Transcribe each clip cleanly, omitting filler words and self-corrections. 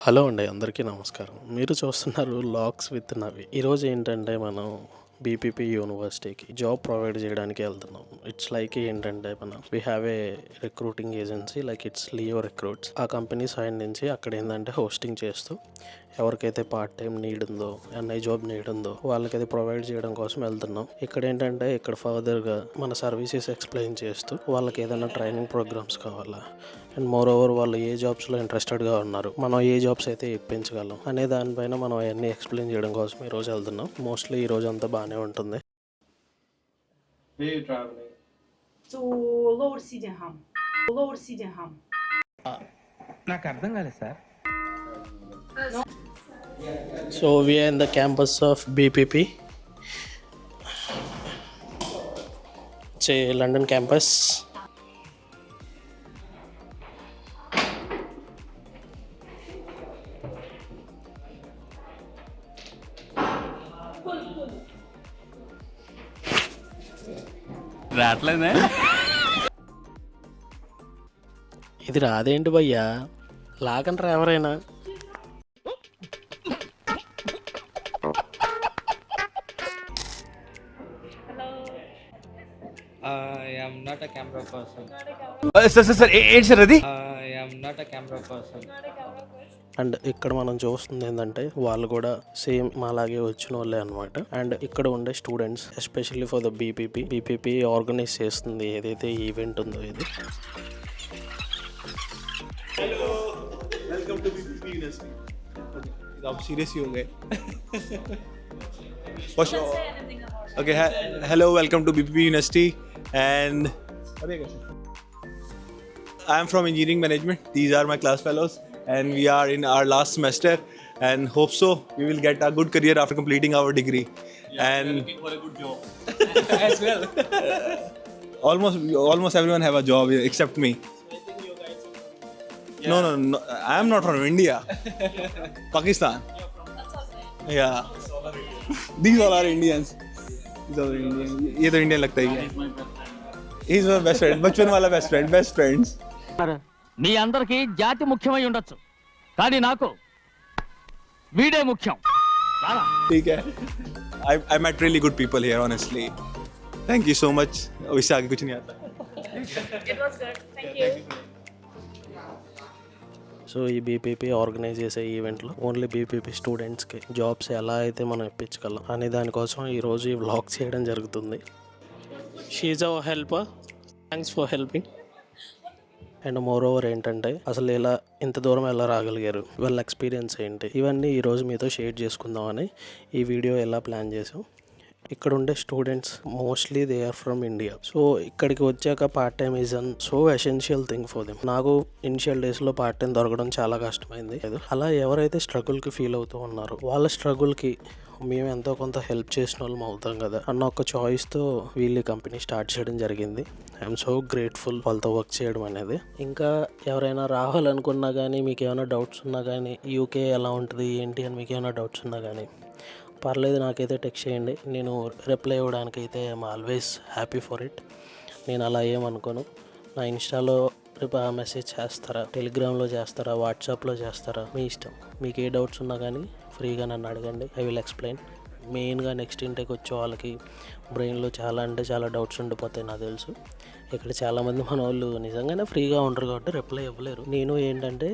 Hello అండి, అందరికీ నమస్కారం. మీరు చూస్తున్నారు లాక్స్ విత్ నవి. ఈరోజు ఏంటంటే మనం బీపీపీ యూనివర్సిటీకి జాబ్ ప్రొవైడ్ చేయడానికి వెళ్తున్నాం. ఇట్స్ లైక్ ఏంటంటే we have a recruiting agency like it's Leo recruits. ఆ కంపెనీ సైడ్ నుంచి అక్కడ ఏంటంటే హోస్టింగ్ చేస్తూ ఎవరికైతే పార్ట్ టైం నీడ్ ఉందో, ఎన్ఐ జాబ్ నీడ్ ఉందో వాళ్ళకి అది ప్రొవైడ్ చేయడం కోసం వెళ్తున్నాం. ఇక్కడ ఏంటంటే ఇక్కడ ఫర్దర్గా మన సర్వీసెస్ ఎక్స్ప్లెయిన్ చేస్తూ వాళ్ళకి ఏదైనా ట్రైనింగ్ ప్రోగ్రామ్స్ కావాలా, అండ్ మోర్ ఓవర్ వాళ్ళు ఏ జాబ్స్లో ఇంట్రెస్టెడ్గా ఉన్నారు, మనం ఏ జాబ్స్ అయితే ఇప్పించగలం అనే దానిపైన మనం అవన్నీ ఎక్స్ప్లెయిన్ చేయడం కోసం ఈరోజు వెళ్తున్నాం. మోస్ట్లీ ఈరోజు అంతా బాగానే ఉంటుంది. To Lower Sydenham. Lower Sydenham. నాకు అర్థం కాలేదు sir. So we are in the campus of BPP. It's a London campus. రావట్లేదే. ఇది రాదేంటి భయ్యా, లాగంటారా ఎవరైనా? I am not a camera person. Sir ఏంటి సార్ అది? I am not a camera person. And ఇక్కడ మనం చూస్తుంది ఏంటంటే వాళ్ళు కూడా సేమ్ మాలాగే వచ్చిన వాళ్ళే అనమాట. అండ్ ఇక్కడ ఉండే students especially for the BPP organise చేస్తుంది ఏదైతే ఈవెంట్ ఉందో ఇది. Welcome to BPP university. आप सीरियस ही होंगे. Okay, hello, welcome to BPP University, and I am from engineering management. These are my class fellows, and we are in our last semester, and hope so we will get a good career after completing our degree. And looking for a good job as well. Almost everyone have a job except me. No, I am not from India. Pakistan. Yeah. These all are Indians. ये तो Indian लगता ही है. He is my best friend. बचपन वाला best friends. మీ అందరికి జాతి ముఖ్యమై ఉండొచ్చు, కానీ నాకు వీడే ముఖ్యం. ठीक है. I met really good people here, honestly. Thank you so much. इससे आगे कुछ नहीं आता. It was good. Thank you. So ఈ బీపీపీ ఆర్గనైజ్ చేసే ఈవెంట్లో ఓన్లీ బీపీపీ స్టూడెంట్స్కి జాబ్స్ ఎలా అయితే మనం ఇప్పించగలం అనే దానికోసం ఈరోజు ఈ వ్లాగ్ చేయడం జరుగుతుంది. She our helper, thanks for helping. And moreover ఏంటంటే అసలు ఇలా ఇంత దూరం ఎలా రాగలిగారు, వాళ్ళ ఎక్స్పీరియన్స్ ఏంటి, ఇవన్నీ ఈరోజు మీతో షేర్ చేసుకుందామని ఈ వీడియో ఎలా ప్లాన్ చేసాం. ఇక్కడ ఉండే students mostly they are from India. So ఇక్కడికి వచ్చాక part time is an so essential thing for them. నాకు ఇనిషియల్ డేస్లో పార్ట్ టైం దొరకడం చాలా కష్టమైంది. అలా ఎవరైతే స్ట్రగుల్కి ఫీల్ అవుతూ ఉన్నారో వాళ్ళ స్ట్రగుల్కి మేము ఎంతో కొంత హెల్ప్ చేసిన వాళ్ళం అవుతాం కదా అన్న ఒక చాయిస్తో వీళ్ళు కంపెనీ స్టార్ట్ చేయడం జరిగింది. ఐఎమ్ సో గ్రేట్ఫుల్ వాళ్ళతో వర్క్ చేయడం అనేది. ఇంకా ఎవరైనా రావాలనుకున్నా కానీ, మీకు ఏమైనా డౌట్స్ ఉన్నా కానీ, యూకే ఎలా ఉంటుంది ఏంటి అని మీకు ఏమైనా డౌట్స్ ఉన్నా కానీ పర్లేదు, నాకైతే టెక్స్ట్ చేయండి. నేను రిప్లై ఇవ్వడానికి అయితే I'm always happy for it. నేను అలా ఏమనుకోను. నా ఇన్స్టాలో మెసేజ్ చేస్తారా, టెలిగ్రామ్లో చేస్తారా, వాట్సాప్లో చేస్తారా, మీ ఇష్టం. మీకు ఏ డౌట్స్ ఉన్నా కానీ ఫ్రీగా నన్ను అడగండి, ఐ విల్ ఎక్స్ప్లెయిన్. మెయిన్గా నెక్స్ట్ ఇంటేకి వచ్చే వాళ్ళకి బ్రెయిన్లో చాలా అంటే చాలా డౌట్స్ ఉండిపోతాయి నాకు తెలుసు. ఇక్కడ చాలామంది మన వాళ్ళు నిజంగానే ఫ్రీగా ఉండరు కాబట్టి రిప్లై ఇవ్వలేరు. నేను ఏంటంటే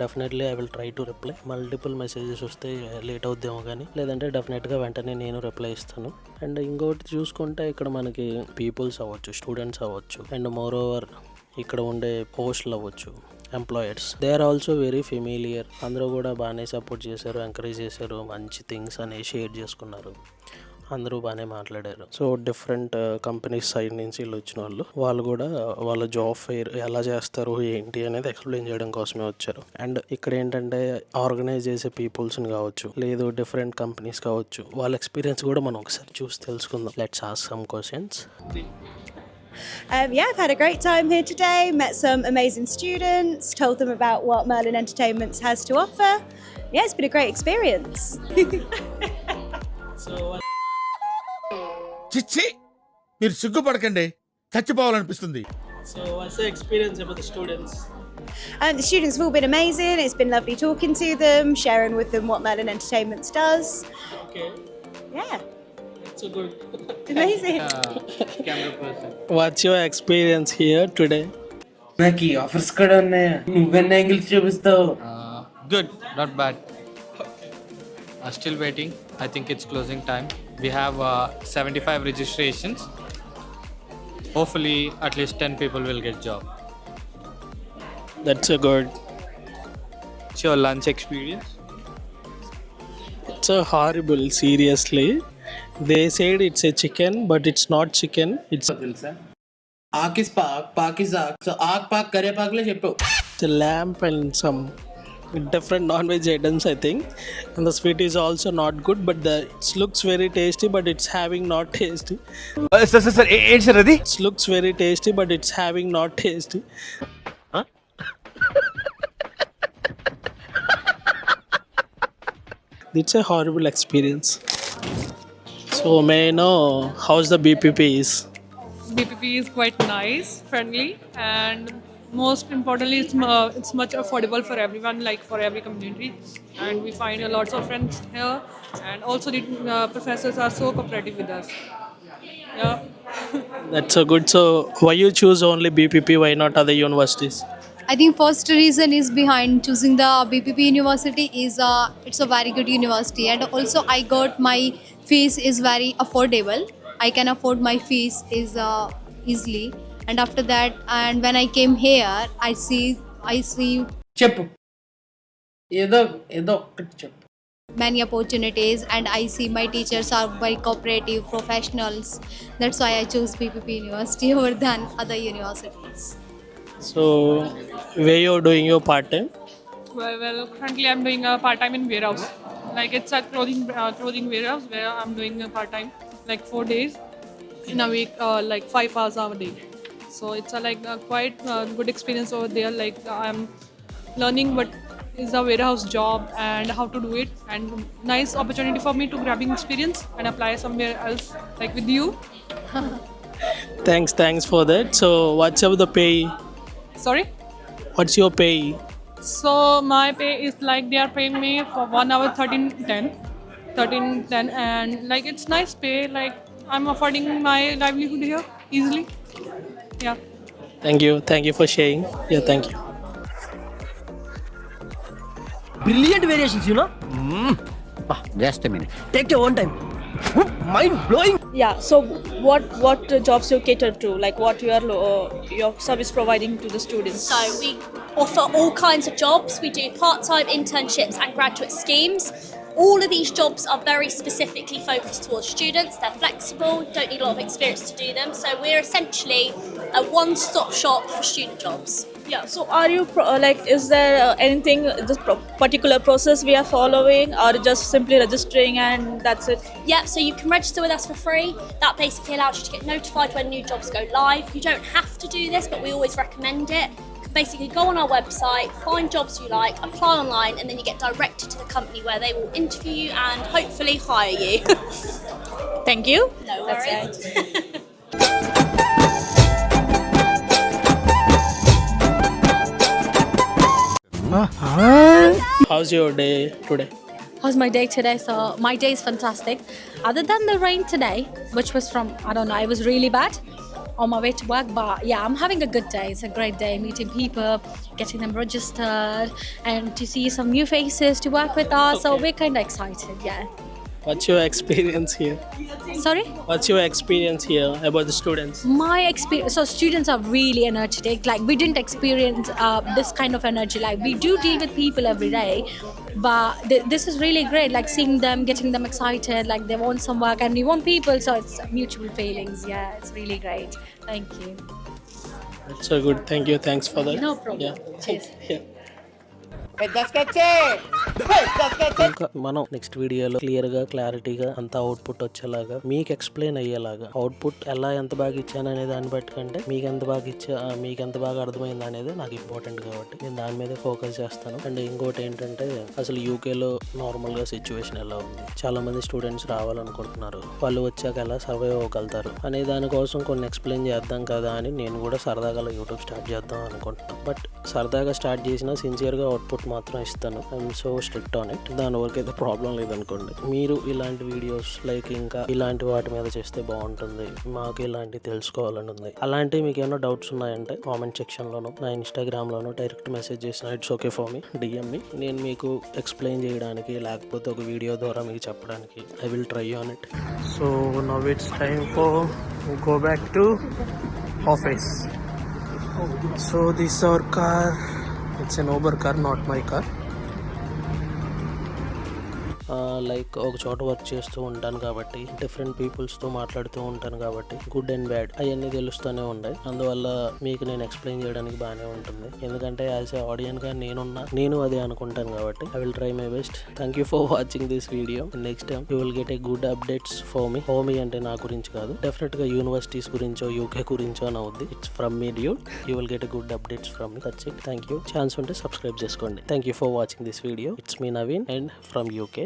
definitely I will try to reply. Multiple messages వస్తే లేట్ అవుద్దేమో కానీ, లేదంటే డెఫినెట్గా వెంటనే నేను రిప్లై ఇస్తాను. అండ్ ఇంకోటి చూసుకుంటే ఇక్కడ మనకి పీపుల్స్ అవ్వచ్చు, స్టూడెంట్స్ అవ్వచ్చు, అండ్ మోర్ ఓవర్ ఇక్కడ ఉండే పోస్టులు అవ్వచ్చు, employers, they are also very familiar. అందరూ కూడా బాగానే సపోర్ట్ చేశారు, ఎంకరేజ్ చేశారు, మంచి థింగ్స్ అనేవి షేర్ చేసుకున్నారు, అందరూ బాగానే మాట్లాడారు. సో డిఫరెంట్ కంపెనీస్ సైడ్ నుంచి వీళ్ళు వచ్చిన వాళ్ళు కూడా వాళ్ళ జాబ్ ఫెయిర్ ఎలా చేస్తారు ఏంటి అనేది ఎక్స్ప్లెయిన్ చేయడం కోసమే వచ్చారు. అండ్ ఇక్కడ ఏంటంటే ఆర్గనైజ్ చేసే పీపుల్స్ని కావచ్చు, లేదు డిఫరెంట్ కంపెనీస్ కావచ్చు, వాళ్ళ ఎక్స్పీరియన్స్ కూడా మనం ఒకసారి చూసి తెలుసుకుందాం. Let's ask some questions. Yeah, I've had a great time here today, met some amazing students, told them about what Merlin Entertainments has to offer. Yeah, it's been a great experience. చిచ్చి, మీరు సిగ్గుపడకండి, చచ్చిపోవాలనిపిస్తుంది. So what's the experience about the students? The students have all been amazing. It's been lovely talking to them, sharing with them what Merlin Entertainments does. Okay, Yeah, so good. amazing. Camera person. What's your experience here today? నాకు ఈ offers కూడా ఉన్నాయా నువ్వెన్ని angles చూపిస్తావు Good, not bad. Still waiting. I think it's closing time. We have 75 registrations. Hopefully, at least 10 people will get job. That's a good. It's your lunch experience. It's a horrible, seriously. They said it's a chicken, but it's not chicken. It's తెలుసా ఆకిస్ పాక్ పాకిస్ ఆక్ so ఆక్ పాక్ కరే పాక్లే చెప్పు a lamb and some different non-veg items, I think. And the sweet is also not good, but it looks very tasty, but it's having not tasty. Sir ఏంటి sir అది? It looks very tasty, but it's having not tasty. It's a horrible experience. So may I know how's the BPP is? BPP is quite nice, friendly, and most importantly, it's much affordable for everyone, like for every community. And we find a lots of friends here, and also the professors are so cooperative with us. Yeah. That's a good. So why you choose only BPP? Why not other universities? I think first reason is behind choosing the BPP University is it's a very good university, and also I got my fees is very affordable. I can afford my fees is easily, and after that, and when I came here, I see చెప్పు ఏదో ఏదో ఒక్కటి చెప్పు many opportunities, and I see my teachers are very cooperative professionals. That's why I chose BPP University over than other universities. So where you're doing your part time? Well, currently I'm doing a part time in warehouse. Like it's a clothing warehouse where I'm doing a part time, like 4 days in a week, like 5 hours a day. So it's a quite good experience over there. Like I'm learning what is a warehouse job and how to do it, and nice opportunity for me to grabbing experience and apply somewhere else, like with you. Thanks for that. So what's up the pay? Sorry. What's your pay? So my pay is like they are paying me for 1 hour 13.10, and like it's nice pay. Like I'm affording my livelihood here easily. Yeah. Thank you for sharing. Yeah, thank you. Brilliant variations you know just minute take your own time mind blowing Yeah. So what jobs you cater to? Like what your service providing to the students? So we offer all kinds of jobs. We do part-time internships and graduate schemes. All of these jobs are very specifically focused towards students. They're flexible, don't need a lot of experience to do them. So we're essentially a one-stop shop for student jobs. Yeah. So are you is there anything this particular process we are following, or just simply registering and that's it? Yeah, so you can register with us for free. That basically allows you to get notified when new jobs go live. You don't have to do this, but we always recommend it. You can basically go on our website, find jobs you like, apply online, and then you get directed to the company where they will interview you and hopefully hire you. Thank you. No worries. How's your day today? How's my day today? So my day is fantastic. Other than the rain today, which was from, I don't know, it was really bad on my way to work. But yeah, I'm having a good day. It's a great day, meeting people, getting them registered, and to see some new faces to work with us. So we're kind of excited, yeah. What's your experience here? Sorry? What's your experience here about the students? My experience, so students are really energetic. Like we didn't experience this kind of energy. Like we do deal with people every day, but this is really great. Like seeing them, getting them excited, like they want some work and we want people. So it's mutual feelings. Yeah, it's really great. Thank you. That's so good. Thank you. Thanks for that. No problem. Yeah. Cheers. Yeah. ఇంకా మనం next వీడియోలో clear గా క్లారిటీగా అంత output వచ్చేలాగా మీకు explain అయ్యేలాగా output ఎలా ఎంత బాగా ఇచ్చాను అనే దాన్ని బట్టి కంటే మీకు ఎంత బాగా అర్థమైంది అనేది నాకు ఇంపార్టెంట్ కాబట్టి నేను దాని మీదే ఫోకస్ చేస్తాను. అండ్ ఇంకోటి ఏంటంటే అసలు యూకేలో నార్మల్ గా సిచ్యువేషన్ ఎలా ఉంది, చాలా మంది స్టూడెంట్స్ రావాలనుకుంటున్నారు, వాళ్ళు వచ్చాక ఎలా సర్వైవ్ అవ్వగలుగుతారు అనే దానికోసం కొన్ని ఎక్స్ప్లెయిన్ చేద్దాం కదా అని నేను కూడా సరదాగా యూట్యూబ్ స్టార్ట్ చేద్దాం అనుకుంటున్నాను. బట్ సరదాగా స్టార్ట్ చేసినా సిన్సియర్గా అవుట్పుట్ మాత్రం ఇస్తాను. I'm so strict on it. దాని వరకు అయితే ప్రాబ్లం లేదనుకోండి. మీరు ఇలాంటి వీడియోస్ లైక్ ఇంకా ఇలాంటి వాటి మీద చేస్తే బాగుంటుంది, మాకు ఇలాంటివి తెలుసుకోవాలని ఉంది, అలాంటివి మీకు ఏమైనా డౌట్స్ ఉన్నాయంటే కామెంట్ సెక్షన్లోనో నా ఇన్స్టాగ్రామ్లోనో డైరెక్ట్ మెసేజ్ చేసిన it's okay for me, DM me. నేను మీకు ఎక్స్ప్లెయిన్ చేయడానికి లేకపోతే ఒక వీడియో ద్వారా మీకు చెప్పడానికి I will try on it. So now it's time for go back to office. So this is our car. It's an Uber car, not my car. Like ఒక చోట వర్క్ చేస్తూ ఉంటాను కాబట్టి డిఫరెంట్ పీపుల్స్తో మాట్లాడుతూ ఉంటాను కాబట్టి గుడ్ అండ్ బ్యాడ్ అవన్నీ తెలుస్తూనే ఉంటాయి. అందువల్ల మీకు నేను ఎక్స్ప్లెయిన్ చేయడానికి బాగానే ఉంటుంది. ఎందుకంటే యాజ్ ఏ ఆడియన్గా నేను అదే అనుకుంటాను కాబట్టి I will try my best. Thank you for watching this video. Next time you will get a good updates for me. అంటే నా గురించి కాదు, డెఫినెట్గా యూనివర్సిటీస్ గురించో యూకే గురించో అని అవుద్ది. It's from me dude. You will get a good updates from me. That's it. Thank you. Chance ఉంటే సబ్స్క్రైబ్ చేసుకోండి. Thank you for watching this video. It's me Naveen and from UK.